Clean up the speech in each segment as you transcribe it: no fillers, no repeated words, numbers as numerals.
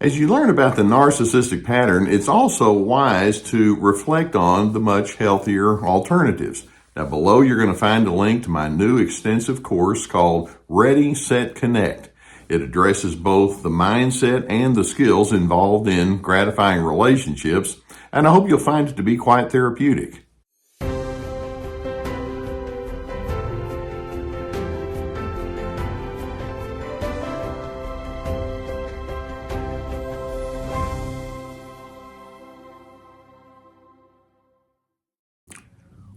As you learn about the narcissistic pattern, it's also wise to reflect on the much healthier alternatives. Now, below you're going to find a link to my new extensive course called Ready, Set, Connect. It addresses both the mindset and the skills involved in gratifying relationships, and I hope you'll find it to be quite therapeutic.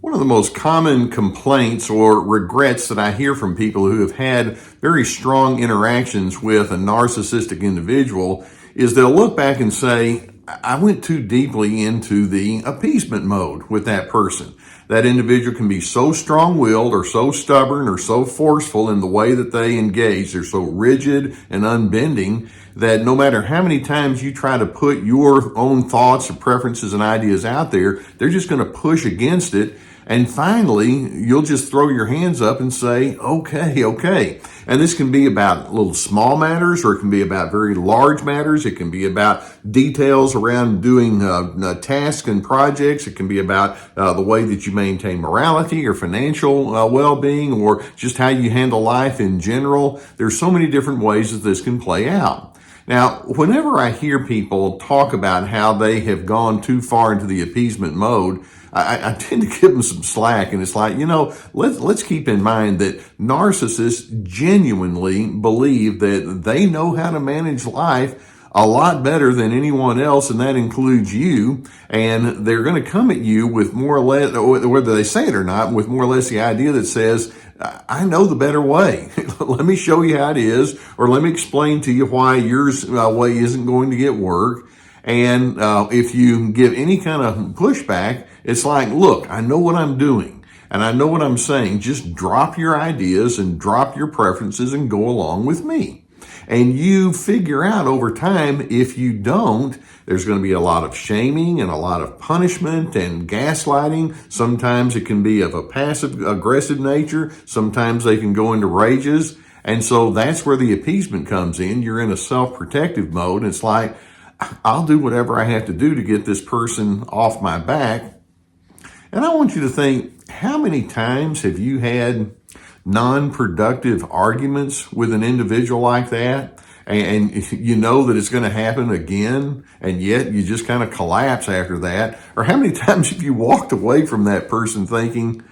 One of the most common complaints or regrets that I hear from people who have had very strong interactions with a narcissistic individual is they'll look back and say, I went too deeply into the appeasement mode with that person. That individual can be so strong-willed or so stubborn or so forceful in the way that they engage. They're so rigid and unbending that no matter how many times you try to put your own thoughts or preferences and ideas out there, they're just going to push against it. And finally, you'll just throw your hands up and say, okay. And this can be about little small matters, or it can be about very large matters. It can be about details around doing tasks and projects. It can be about the way that you maintain morality or financial well-being, or just how you handle life in general. There's so many different ways that this can play out. Now, whenever I hear people talk about how they have gone too far into the appeasement mode, I tend to give them some slack, and it's like, let's keep in mind that narcissists genuinely believe that they know how to manage life a lot better than anyone else, and that includes you, and they're going to come at you with more or less, whether they say it or not, with more or less the idea that says, I know the better way. Let me show you how it is, or let me explain to you why yours way isn't going to get work. And if you give any kind of pushback, it's like, look, I know what I'm doing and I know what I'm saying. Just drop your ideas and drop your preferences and go along with me. And you figure out over time, if you don't, there's going to be a lot of shaming and a lot of punishment and gaslighting. Sometimes it can be of a passive aggressive nature. Sometimes they can go into rages. And so that's where the appeasement comes in. You're in a self-protective mode. It's like, I'll do whatever I have to do to get this person off my back. And I want you to think, how many times have you had non-productive arguments with an individual like that? And you know that it's going to happen again, and yet you just kind of collapse after that. Or how many times have you walked away from that person thinking,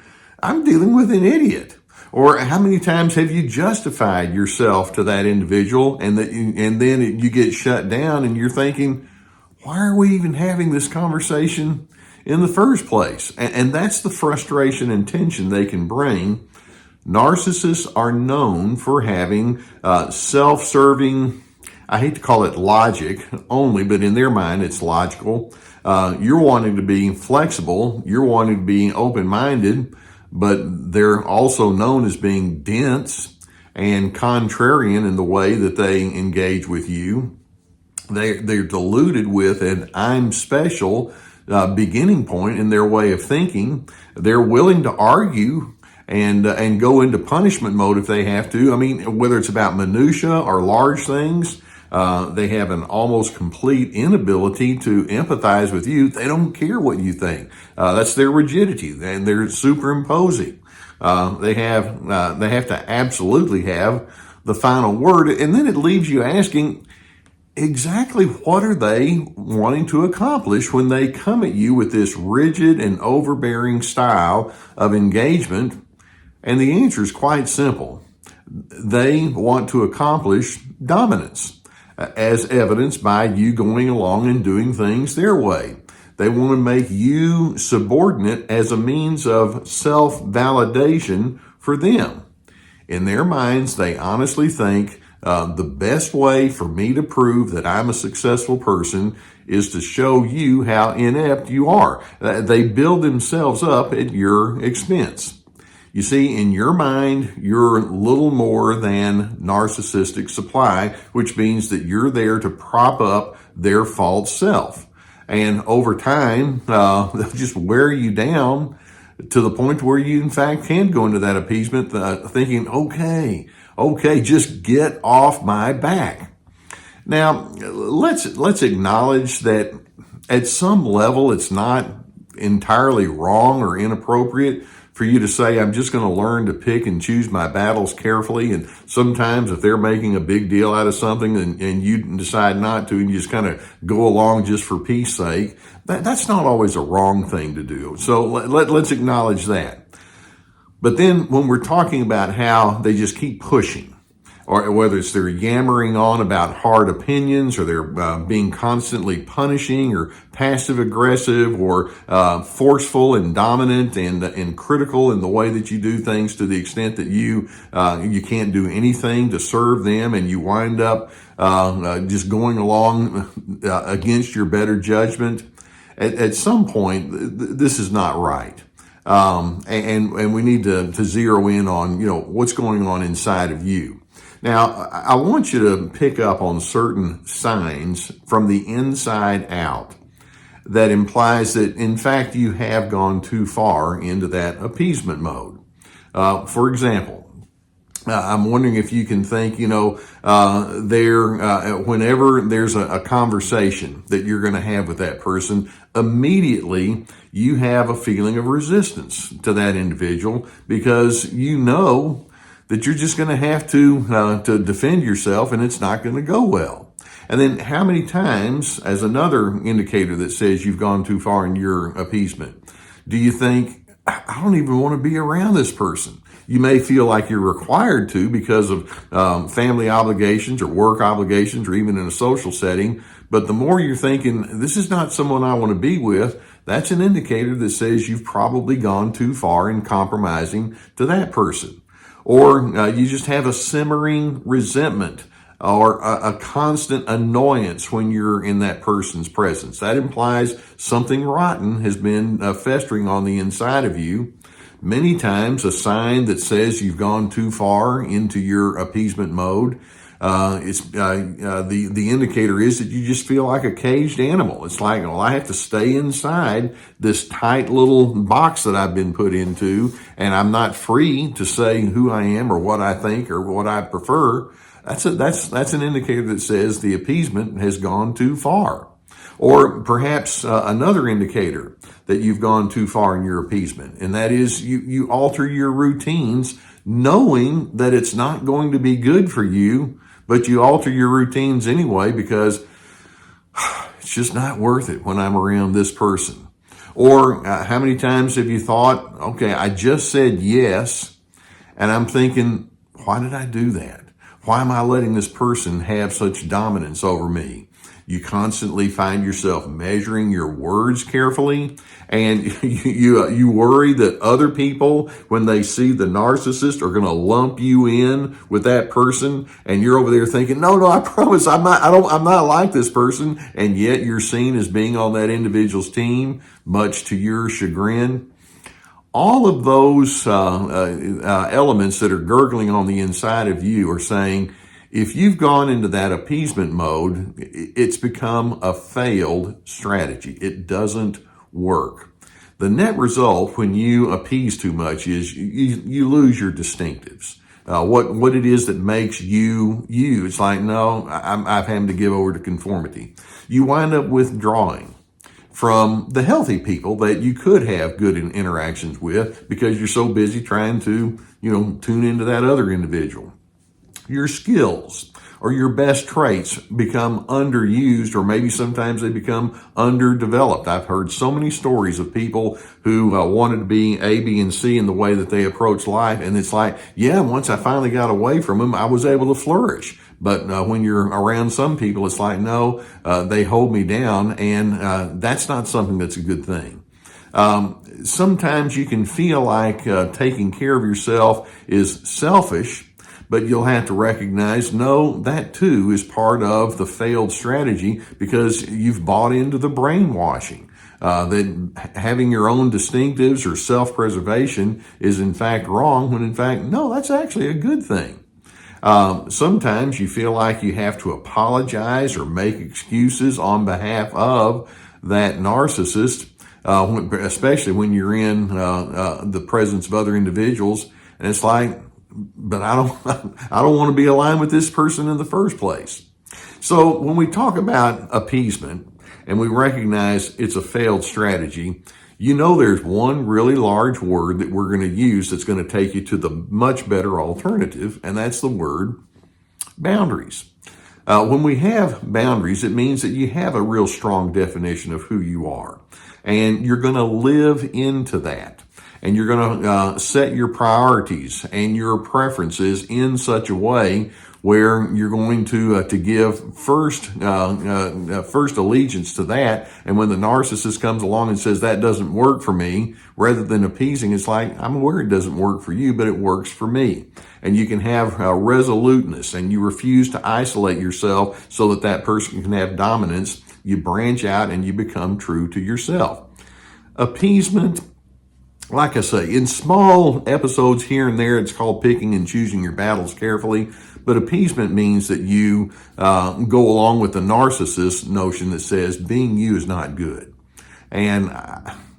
I'm dealing with an idiot? Or how many times have you justified yourself to that individual, and then you get shut down and you're thinking, why are we even having this conversation in the first place? And that's the frustration and tension they can bring. Narcissists are known for having self-serving, I hate to call it logic only, but in their mind it's logical. You're wanting to be flexible, you're wanting to be open-minded, but they're also known as being dense and contrarian in the way that they engage with you. They're diluted with an I'm special beginning point in their way of thinking. They're willing to argue and go into punishment mode if they have to. I mean, whether it's about minutia or large things, they have an almost complete inability to empathize with you. They don't care what you think. That's their rigidity, and they're superimposing. They have to absolutely have the final word, and then it leaves you asking, exactly what are they wanting to accomplish when they come at you with this rigid and overbearing style of engagement? And the answer is quite simple. They want to accomplish dominance, as evidenced by you going along and doing things their way. They want to make you subordinate as a means of self-validation for them. In their minds, they honestly think the best way for me to prove that I'm a successful person is to show you how inept you are. They build themselves up at your expense. You see, in your mind, you're little more than narcissistic supply, which means that you're there to prop up their false self. And over time, they'll just wear you down to the point where you, in fact, can go into that appeasement thinking, okay, just get off my back. Now, let's acknowledge that at some level it's not entirely wrong or inappropriate for you to say, I'm just going to learn to pick and choose my battles carefully. And sometimes if they're making a big deal out of something and you decide not to, and you just kind of go along just for peace sake, that's not always a wrong thing to do. So let's acknowledge that. But then when we're talking about how they just keep pushing, or whether it's they're yammering on about hard opinions, or they're being constantly punishing or passive aggressive, or forceful and dominant and critical in the way that you do things, to the extent that you can't do anything to serve them, and you wind up just going along against your better judgment. At some point, this is not right. And we need to zero in on, what's going on inside of you. Now, I want you to pick up on certain signs from the inside out that implies that, in fact, you have gone too far into that appeasement mode. For example, I'm wondering if you can think, whenever there's a conversation that you're going to have with that person, immediately you have a feeling of resistance to that individual, because you know that you're just going to have to defend yourself, and it's not going to go well. And then how many times, as another indicator that says you've gone too far in your appeasement, do you think, I don't even want to be around this person? You may feel like you're required to because of family obligations or work obligations, or even in a social setting. But the more you're thinking, this is not someone I want to be with, that's an indicator that says you've probably gone too far in compromising to that person. Or you just have a simmering resentment or a constant annoyance when you're in that person's presence. That implies something rotten has been festering on the inside of you. Many times a sign that says you've gone too far into your appeasement mode, the indicator is that you just feel like a caged animal. It's like, well, I have to stay inside this tight little box that I've been put into, and I'm not free to say who I am or what I think or what I prefer. That's an indicator that says the appeasement has gone too far. Or perhaps another indicator that you've gone too far in your appeasement, and that is you alter your routines knowing that it's not going to be good for you, but you alter your routines anyway because it's just not worth it when I'm around this person. Or how many times have you thought, okay, I just said yes, and I'm thinking, why did I do that? Why am I letting this person have such dominance over me? You constantly find yourself measuring your words carefully, and you worry that other people, when they see the narcissist, are going to lump you in with that person, and you're over there thinking, no, I promise I'm not like this person, and yet you're seen as being on that individual's team, much to your chagrin. All of those elements that are gurgling on the inside of you are saying, if you've gone into that appeasement mode, it's become a failed strategy. It doesn't work. The net result when you appease too much is you lose your distinctives. What it is that makes you. It's like, no, I've had to give over to conformity. You wind up withdrawing from the healthy people that you could have good interactions with because you're so busy trying to, tune into that other individual. Your skills or your best traits become underused, or maybe sometimes they become underdeveloped. I've heard so many stories of people who wanted to be A, B, and C in the way that they approach life. And it's like, yeah, once I finally got away from them, I was able to flourish. But when you're around some people, it's like, no, they hold me down, and that's not something that's a good thing. Sometimes you can feel like taking care of yourself is selfish, but you'll have to recognize, no, that too is part of the failed strategy because you've bought into the brainwashing. That having your own distinctives or self-preservation is in fact wrong, when in fact, no, that's actually a good thing. Sometimes you feel like you have to apologize or make excuses on behalf of that narcissist, especially when you're in the presence of other individuals. And it's like, but I don't want to be aligned with this person in the first place. So when we talk about appeasement and we recognize it's a failed strategy, you know there's one really large word that we're going to use that's going to take you to the much better alternative, and that's the word boundaries. When we have boundaries, it means that you have a real strong definition of who you are, and you're going to live into that. And you're going to set your priorities and your preferences in such a way where you're going to give first allegiance to that. And when the narcissist comes along and says that doesn't work for me, rather than appeasing, it's like, I'm aware it doesn't work for you, but it works for me. And you can have resoluteness, and you refuse to isolate yourself so that that person can have dominance. You branch out and you become true to yourself. Appeasement, like I say, in small episodes here and there, it's called picking and choosing your battles carefully. But appeasement means that you go along with the narcissist notion that says being you is not good. And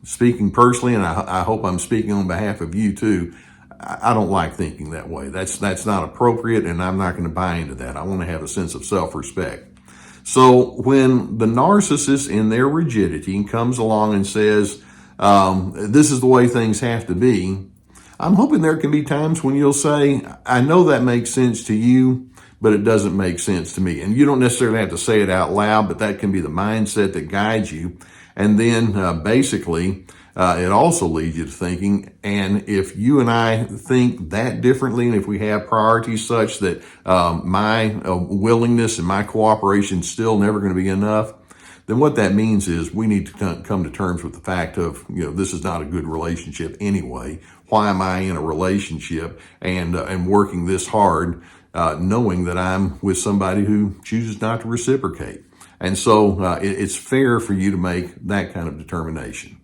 speaking personally, and I hope I'm speaking on behalf of you too, I don't like thinking that way. That's not appropriate, and I'm not going to buy into that. I want to have a sense of self-respect. So when the narcissist in their rigidity comes along and says, this is the way things have to be, I'm hoping there can be times when you'll say, I know that makes sense to you, but it doesn't make sense to me. And you don't necessarily have to say it out loud, but that can be the mindset that guides you. And then basically, it also leads you to thinking, and if you and I think that differently, and if we have priorities such that my willingness and my cooperation is still never going to be enough, then what that means is we need to come to terms with the fact of, this is not a good relationship anyway. Why am I in a relationship and working this hard, knowing that I'm with somebody who chooses not to reciprocate? And so it's fair for you to make that kind of determination.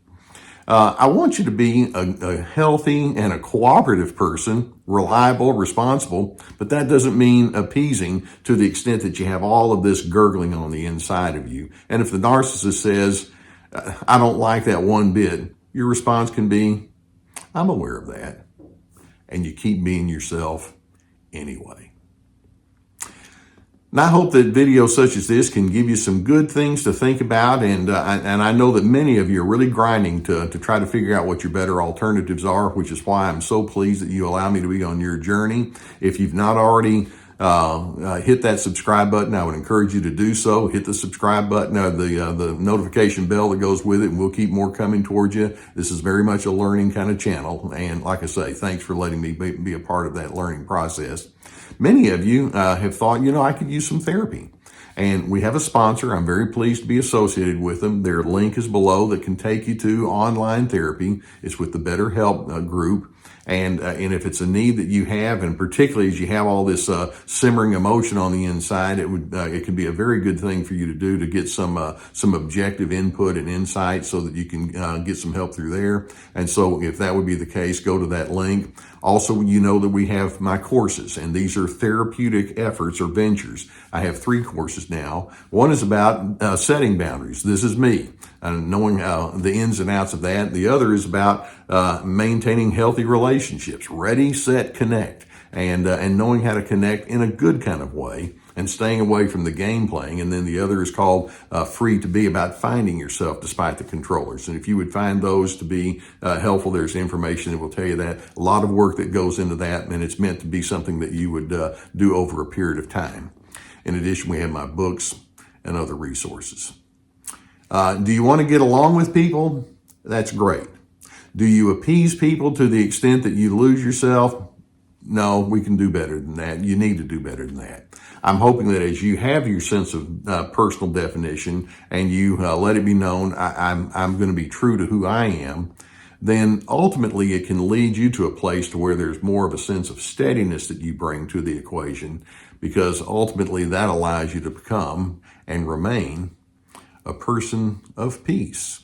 I want you to be a healthy and a cooperative person, reliable, responsible, but that doesn't mean appeasing to the extent that you have all of this gurgling on the inside of you. And if the narcissist says, I don't like that one bit, your response can be, I'm aware of that. And you keep being yourself anyway. And I hope that videos such as this can give you some good things to think about. And I know that many of you are really grinding to try to figure out what your better alternatives are, which is why I'm so pleased that you allow me to be on your journey. If you've not already hit that subscribe button, I would encourage you to do so. Hit the subscribe button, the notification bell that goes with it, and we'll keep more coming towards you. This is very much a learning kind of channel. And like I say, thanks for letting me be a part of that learning process. Many of you have thought, I could use some therapy. And we have a sponsor. I'm very pleased to be associated with them. Their link is below that can take you to online therapy. It's with the BetterHelp group. And if it's a need that you have, and particularly as you have all this simmering emotion on the inside, it could be a very good thing for you to do to get some objective input and insight so that you can get some help through there. And so if that would be the case, go to that link. Also, you know that we have my courses, and these are therapeutic efforts or ventures. I have 3 courses now. One is about setting boundaries. This is me, and knowing the ins and outs of that. The other is about maintaining healthy relationships, ready, set, connect, and knowing how to connect in a good kind of way and staying away from the game playing. And then the other is called Free to Be, about finding yourself despite the controllers. And if you would find those to be helpful, there's information that will tell you that. A lot of work that goes into that, and it's meant to be something that you would do over a period of time. In addition, we have my books and other resources. Do you want to get along with people? That's great. Do you appease people to the extent that you lose yourself? No, we can do better than that. You need to do better than that. I'm hoping that as you have your sense of personal definition and you let it be known, I'm going to be true to who I am, then ultimately it can lead you to a place to where there's more of a sense of steadiness that you bring to the equation, because ultimately that allows you to become and remain a person of peace.